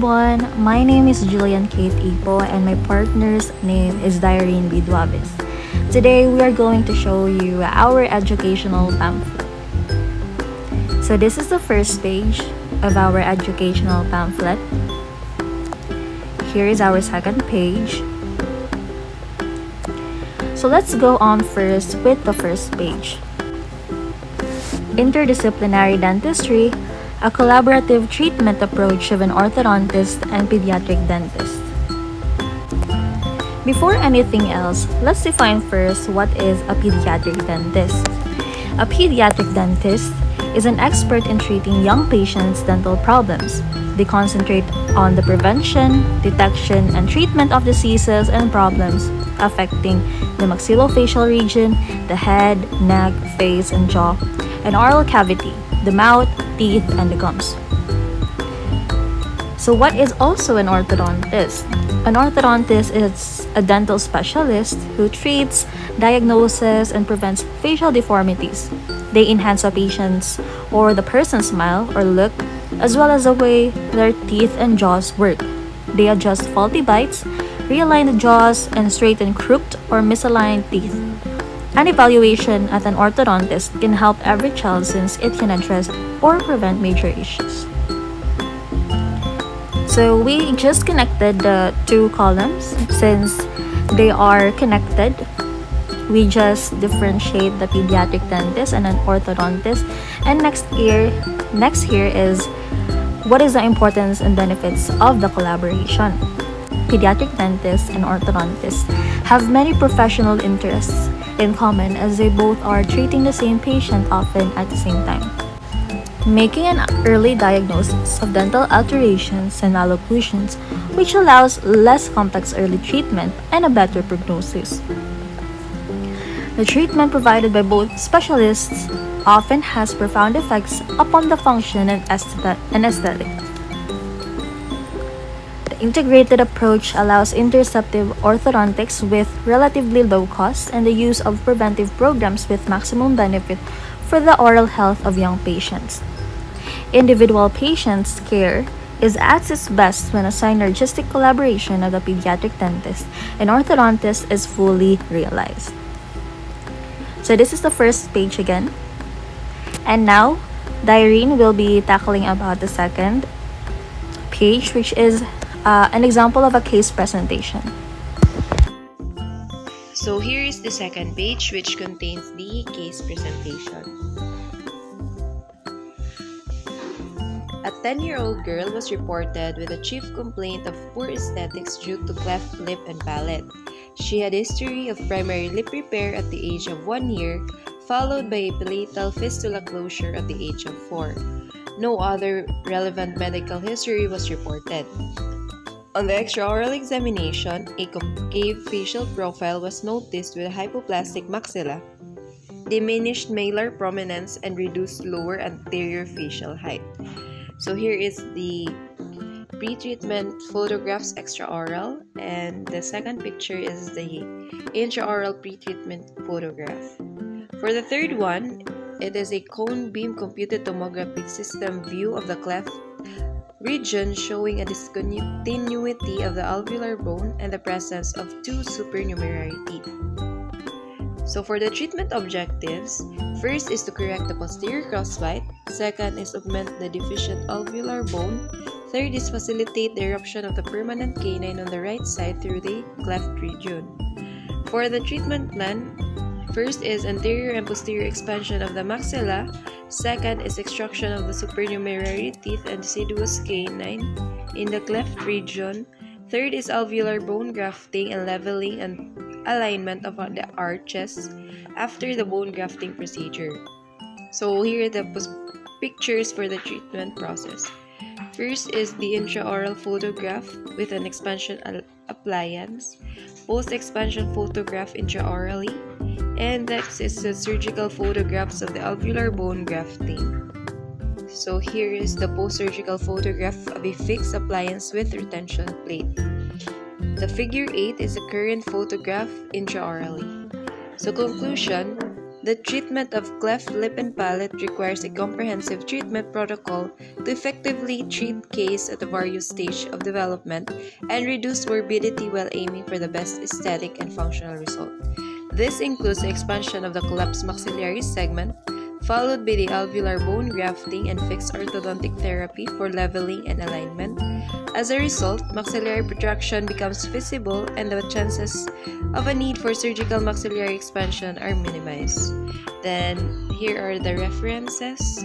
everyone, my name is Gillian Kate Ipo and my partner's name is Dyrinne Duavis. Today we are going to show you our educational pamphlet. So this is the first page of our educational pamphlet. Here is our second page. So let's go on first with the first page. Interdisciplinary Dentistry, a collaborative treatment approach of an orthodontist and pediatric dentist. Before anything else, let's define first what is a pediatric dentist. A pediatric dentist is an expert in treating young patients' dental problems. They concentrate on the prevention, detection, and treatment of diseases and problems affecting the maxillofacial region, the head, neck, face, and jaw, and oral cavity, the mouth, teeth, and the gums. So what is also an orthodontist? An orthodontist is a dental specialist who treats, diagnoses, and prevents facial deformities. They enhance a patient's or the person's smile or look, as well as the way their teeth and jaws work. They adjust faulty bites, realign the jaws, and straighten crooked or misaligned teeth. An evaluation at an orthodontist can help every child since it can address or prevent major issues. So we just connected the two columns. Since they are connected, we just differentiate the pediatric dentist and an orthodontist. And next here is what is the importance and benefits of the collaboration. Pediatric dentists and orthodontists have many professional interests in common as they both are treating the same patient often at the same time. Making an early diagnosis of dental alterations and malocclusions, which allows less complex early treatment and a better prognosis. The treatment provided by both specialists often has profound effects upon the function and aesthetic. The integrated approach allows interceptive orthodontics with relatively low cost and the use of preventive programs with maximum benefit for the oral health of young patients. Individual patients' care is at its best when a synergistic collaboration of the pediatric dentist and orthodontist is fully realized. So this is the first page again. And now, Dyrinne will be tackling about the second page, which is an example of a case presentation. So here is the second page, which contains the case presentation. A 10-year-old girl was reported with a chief complaint of poor aesthetics due to cleft lip and palate. She had a history of primary lip repair at the age of 1 year, followed by a palatal fistula closure at the age of 4. No other relevant medical history was reported. On the extraoral examination, a concave facial profile was noticed with a hypoplastic maxilla, diminished malar prominence, and reduced lower anterior facial height. So here is the pre-treatment photographs extraoral, and the second picture is the intraoral pre-treatment photograph. For the third one, it is a cone beam computed tomography system view of the cleft region showing a discontinuity of the alveolar bone and the presence of two supernumerary teeth. So for the treatment objectives, first is to correct the posterior crossbite, second is augment the deficient alveolar bone, third is facilitate the eruption of the permanent canine on the right side through the cleft region. For the treatment plan, first is anterior and posterior expansion of the maxilla, second is extraction of the supernumerary teeth and deciduous canine in the cleft region, third is alveolar bone grafting and leveling and alignment of the arches after the bone grafting procedure. So here are the pictures for the treatment process. First is the intraoral photograph with an expansion appliance, post-expansion photograph intraorally, and next is the surgical photographs of the alveolar bone grafting. So here is the post-surgical photograph of a fixed appliance with retention plate. The figure 8 is the current photograph intraorally. So conclusion, The treatment of cleft lip and palate requires a comprehensive treatment protocol to effectively treat case at the various stage of development and reduce morbidity while aiming for the best aesthetic and functional result. This includes the expansion of the collapsed maxillary segment, followed by the alveolar bone grafting and fixed orthodontic therapy for leveling and alignment. As a result, maxillary protraction becomes visible and the chances of a need for surgical maxillary expansion are minimized. Then, here are the references.